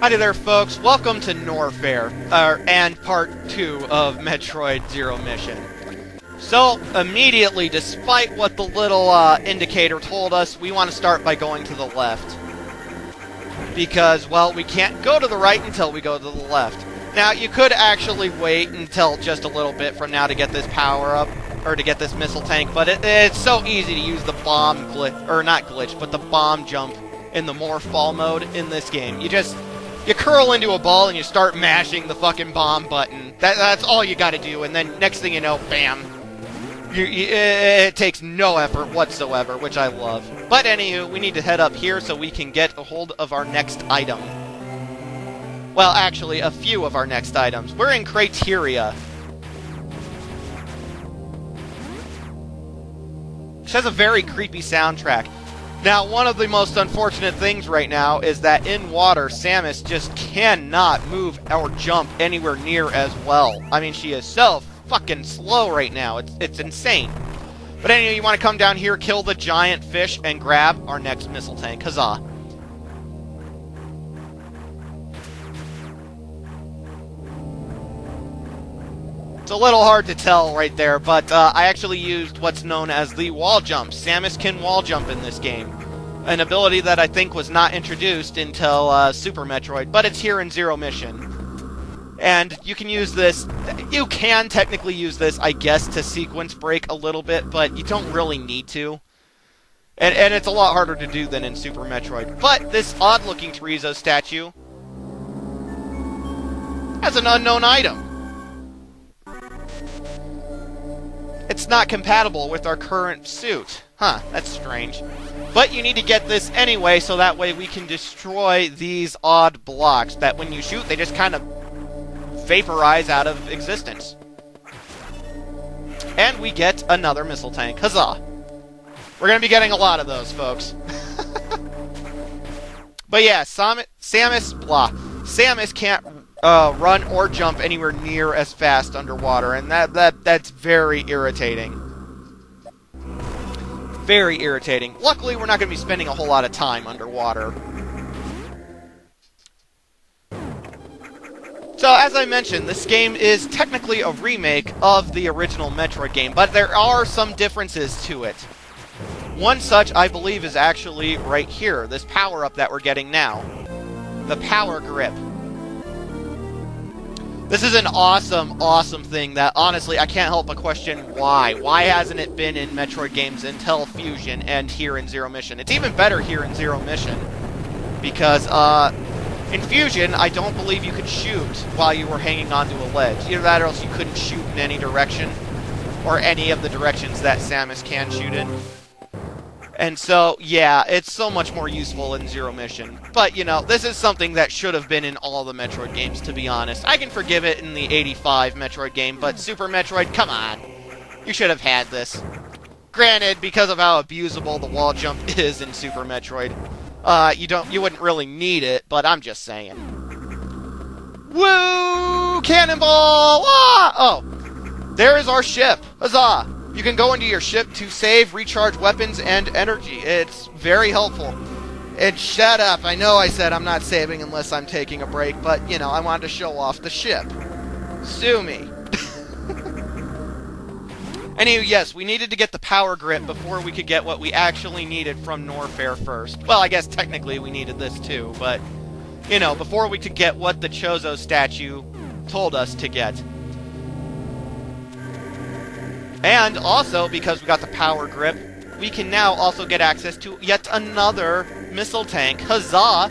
Howdy there, folks. Welcome to Norfair, and part 2 of Metroid Zero Mission. So, immediately, despite what the little indicator told us, we want to start by going to the left. Because, well, we can't go to the right until we go to the left. Now, you could actually wait until just a little bit from now to get this power-up, or to get this missile tank, but it's so easy to use the bomb glitch, or not glitch, but the bomb jump in the more fall mode in this game. You curl into a ball and you start mashing the fucking bomb button. That's all you gotta do, and then next thing you know, bam. It takes no effort whatsoever, which I love. But anywho, we need to head up here so we can get a hold of our next item. Well, actually, a few of our next items. We're in Criteria. Which has a very creepy soundtrack. Now, one of the most unfortunate things right now is that in water, Samus just cannot move or jump anywhere near as well. I mean, she is so fucking slow right now. It's insane. But anyway, you want to come down here, kill the giant fish, and grab our next missile tank. Huzzah. It's a little hard to tell right there, but I actually used what's known as the wall jump. Samus can wall jump in this game. An ability that I think was not introduced until Super Metroid, but it's here in Zero Mission. And you can use this, you can technically use this, I guess, to sequence break a little bit, but you don't really need to. And it's a lot harder to do than in Super Metroid. But this odd-looking Chorizo statue has an unknown item. It's not compatible with our current suit. Huh, that's strange. But you need to get this anyway, so that way we can destroy these odd blocks that when you shoot, they just kind of vaporize out of existence. And we get another missile tank. Huzzah! We're going to be getting a lot of those, folks. But yeah, Samus can't run or jump anywhere near as fast underwater, and that's very irritating. Very irritating. Luckily, we're not going to be spending a whole lot of time underwater. So, as I mentioned, this game is technically a remake of the original Metroid game, but there are some differences to it. One such, I believe, is actually right here, this power-up that we're getting now. The Power Grip. This is an awesome, awesome thing that, honestly, I can't help but question why. Why hasn't it been in Metroid games until Fusion and here in Zero Mission? It's even better here in Zero Mission, because, in Fusion, I don't believe you could shoot while you were hanging onto a ledge. Either that or else you couldn't shoot in any direction, or any of the directions that Samus can shoot in. And so, yeah, it's so much more useful in Zero Mission. But, you know, this is something that should have been in all the Metroid games, to be honest. I can forgive it in the 85 Metroid game, but Super Metroid, come on. You should have had this. Granted, because of how abusable the wall jump is in Super Metroid, you wouldn't really need it, but I'm just saying. Woo! Cannonball! Ah! Oh, there is our ship. Huzzah! You can go into your ship to save, recharge weapons, and energy. It's very helpful. And shut up. I know I said I'm not saving unless I'm taking a break, but, you know, I wanted to show off the ship. Sue me. Anyway, yes, we needed to get the Power Grip before we could get what we actually needed from Norfair first. Well, I guess technically we needed this too, but, you know, before we could get what the Chorizo statue told us to get. And also, because we got the Power Grip, we can now also get access to yet another missile tank. Huzzah!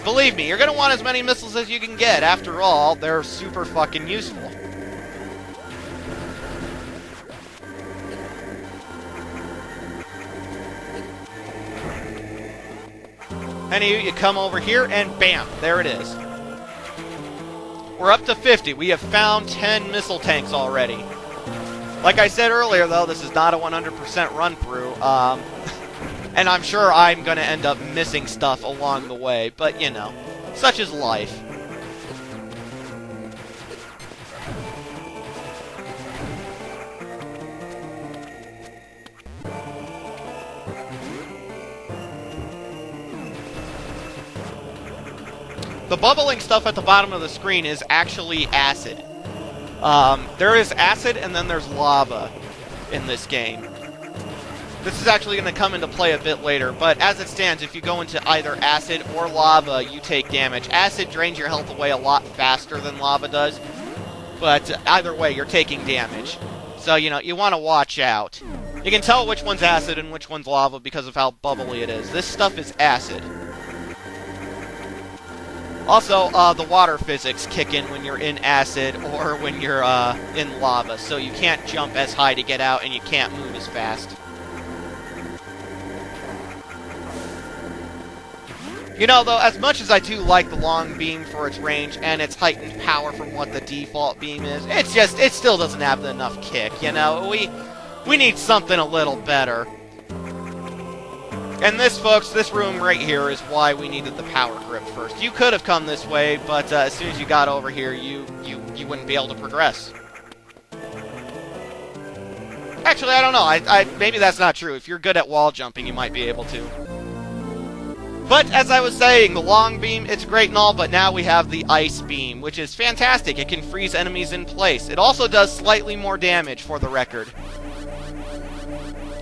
Believe me, you're going to want as many missiles as you can get. After all, they're super fucking useful. Anyway, you come over here, and bam, there it is. We're up to 50. We have found 10 missile tanks already. Like I said earlier, though, this is not a 100% run-through, and I'm sure I'm going to end up missing stuff along the way, but, you know, such is life. The bubbling stuff at the bottom of the screen is actually acid. There is acid and then there's lava in this game. This is actually going to come into play a bit later, but as it stands, if you go into either acid or lava, you take damage. Acid drains your health away a lot faster than lava does, but either way, you're taking damage. So, you know, you want to watch out. You can tell which one's acid and which one's lava because of how bubbly it is. This stuff is acid. Also, the water physics kick in when you're in acid or when you're in lava, so you can't jump as high to get out and you can't move as fast. You know, though, as much as I do like the long beam for its range and its heightened power from what the default beam is, it still doesn't have enough kick, you know? We need something a little better. And this, folks, this room right here is why we needed the power grip first. You could have come this way, but as soon as you got over here, you wouldn't be able to progress. Actually, I don't know. Maybe that's not true. If you're good at wall jumping, you might be able to. But, as I was saying, the long beam, it's great and all, but now we have the ice beam, which is fantastic. It can freeze enemies in place. It also does slightly more damage, for the record.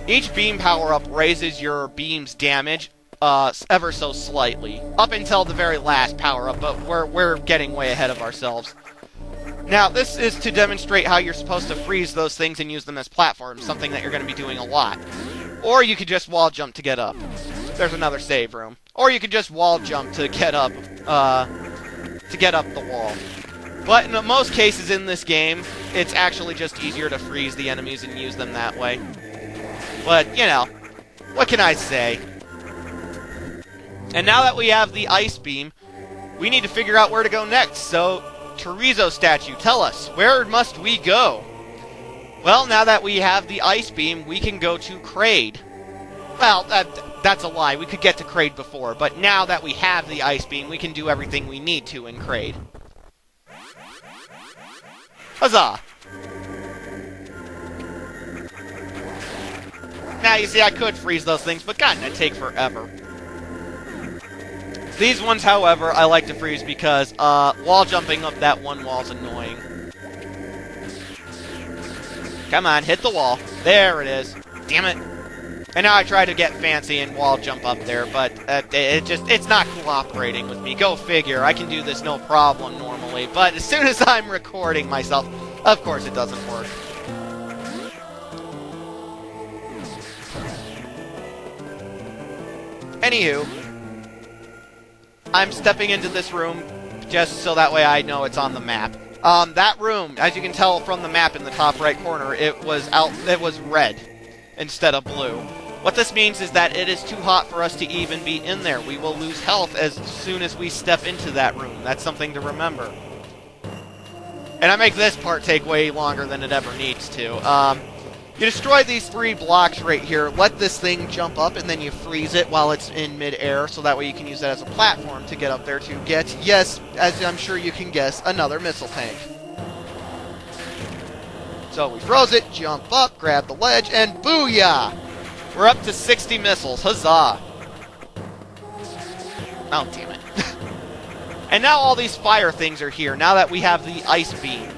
Each beam power-up raises your beam's damage ever so slightly, up until the very last power-up, but we're getting way ahead of ourselves. Now, this is to demonstrate how you're supposed to freeze those things and use them as platforms, something that you're going to be doing a lot. Or you could just wall jump to get up. There's another save room. Or you could just wall jump to get up the wall. But in most cases in this game, it's actually just easier to freeze the enemies and use them that way. But, you know, what can I say? And now that we have the ice beam, we need to figure out where to go next. So, Chorizo statue, tell us, where must we go? Well, now that we have the ice beam, we can go to Kraid. Well, that's a lie. We could get to Kraid before, but now that we have the ice beam, we can do everything we need to in Kraid. Huzzah! Now, you see, I could freeze those things, but God, that'd take forever. These ones, however, I like to freeze because wall jumping up that one wall's annoying. Come on, hit the wall. There it is. Damn it. And now I try to get fancy and wall jump up there, but it's not cooperating with me. Go figure. I can do this no problem normally, but as soon as I'm recording myself, of course it doesn't work. Anywho, I'm stepping into this room just so that way I know it's on the map. That room, as you can tell from the map in the top right corner, it was red instead of blue. What this means is that it is too hot for us to even be in there. We will lose health as soon as we step into that room. That's something to remember. And I make this part take way longer than it ever needs to. You destroy these 3 blocks right here, let this thing jump up, and then you freeze it while it's in mid-air, so that way you can use that as a platform to get up there to get, yes, as I'm sure you can guess, another missile tank. So we froze it, jump up, grab the ledge, and booyah! We're up to 60 missiles, huzzah! Oh, damn it. And now all these fire things are here, now that we have the ice beam.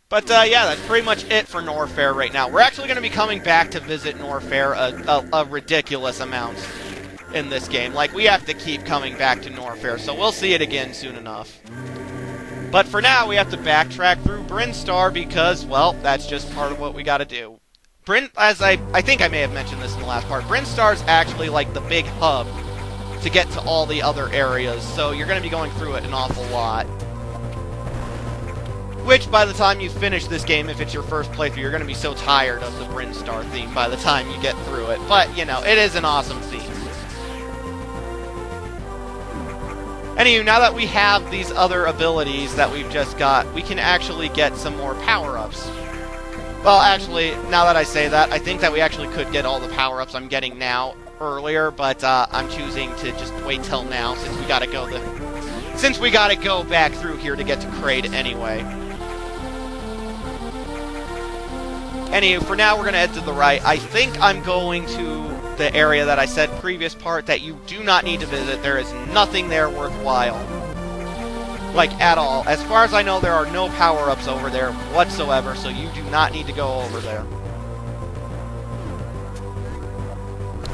But, yeah, that's pretty much it for Norfair right now. We're actually going to be coming back to visit Norfair a ridiculous amount in this game. Like, we have to keep coming back to Norfair, so we'll see it again soon enough. But for now, we have to backtrack through Brinstar because, well, that's just part of what we gotta do. As I think I may have mentioned this in the last part, Brinstar's actually like the big hub to get to all the other areas, so you're going to be going through it an awful lot. Which, by the time you finish this game, if it's your first playthrough, you're going to be so tired of the Brinstar theme by the time you get through it. But, you know, it is an awesome theme. Anywho, now that we have these other abilities that we've just got, we can actually get some more power-ups. Well, actually, now that I say that, I think that we actually could get all the power-ups I'm getting now earlier, but I'm choosing to just wait till now since we gotta go since we gotta go back through here to get to Kraid anyway. Anywho, for now we're gonna head to the right. I think I'm going to the area that I said previous part that you do not need to visit. There is nothing there worthwhile. Like, at all. As far as I know, there are no power-ups over there whatsoever, so you do not need to go over there.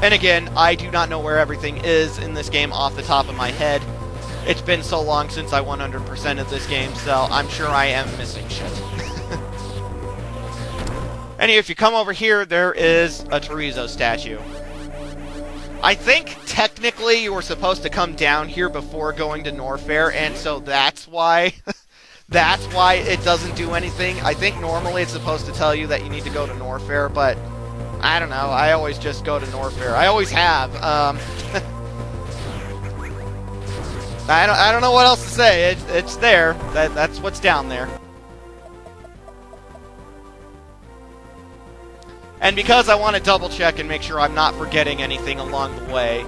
And again, I do not know where everything is in this game off the top of my head. It's been so long since I 100%ed this game, so I'm sure I am missing shit. Anyway, if you come over here, there is a Chorizo statue. I think, technically, you were supposed to come down here before going to Norfair, and so that's why... that's why it doesn't do anything. I think normally it's supposed to tell you that you need to go to Norfair, but... I don't know, I always just go to Norfair. I always have. I don't know what else to say. It's there. That's what's down there. And because I want to double check and make sure I'm not forgetting anything along the way,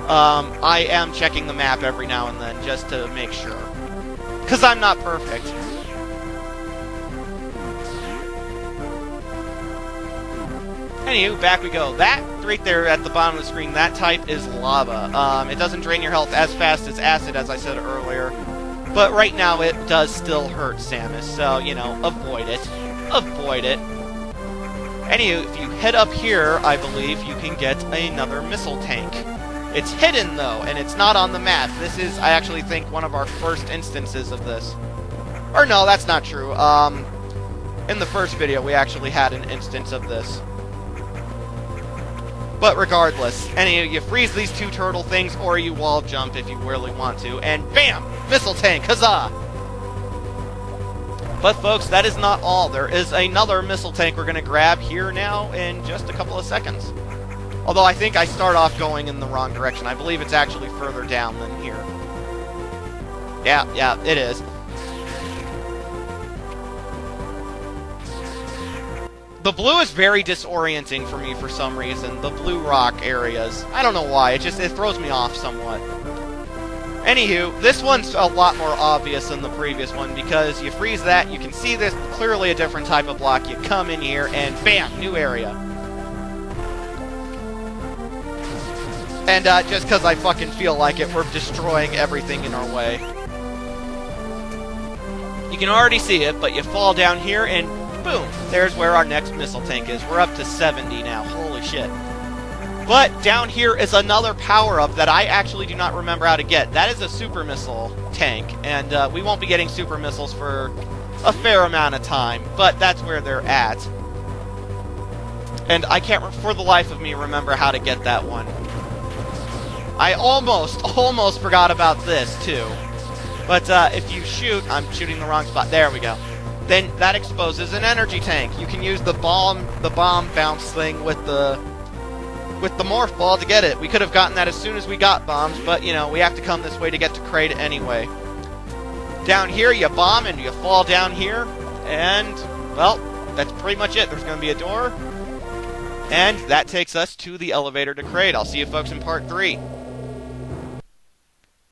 I am checking the map every now and then just to make sure. Because I'm not perfect. Anywho, back we go. That, right there at the bottom of the screen, that type is lava. It doesn't drain your health as fast as acid, as I said earlier. But right now, it does still hurt Samus, so, you know, avoid it. Avoid it. Anywho, if you head up here, I believe, you can get another missile tank. It's hidden, though, and it's not on the map. This is, I actually think, one of our first instances of this. Or no, that's not true. In the first video, we actually had an instance of this. But regardless, anyway, you freeze these two turtle things, or you wall jump if you really want to, and BAM! Missile tank! Huzzah! But folks, that is not all. There is another missile tank we're going to grab here now in just a couple of seconds. Although I think I start off going in the wrong direction. I believe it's actually further down than here. Yeah, it is. The blue is very disorienting for me for some reason. The blue rock areas. I don't know why. It throws me off somewhat. Anywho, this one's a lot more obvious than the previous one because you freeze that, you can see this, clearly a different type of block. You come in here and BAM! New area. And just because I fucking feel like it, we're destroying everything in our way. You can already see it, but you fall down here and boom! There's where our next missile tank is. We're up to 70 now. Holy shit. But down here is another power-up that I actually do not remember how to get. That is a super missile tank, and we won't be getting super missiles for a fair amount of time, but that's where they're at. And I can't, for the life of me, remember how to get that one. I almost forgot about this, too. But if you shoot, I'm shooting the wrong spot. There we go. Then that exposes an energy tank. You can use the bomb bounce thing with the morph ball to get it. We could have gotten that as soon as we got bombs, but, you know, we have to come this way to get to Kraid anyway. Down here, you bomb, and you fall down here, and, well, that's pretty much it. There's going to be a door, and that takes us to the elevator to Kraid. I'll see you folks in part 3.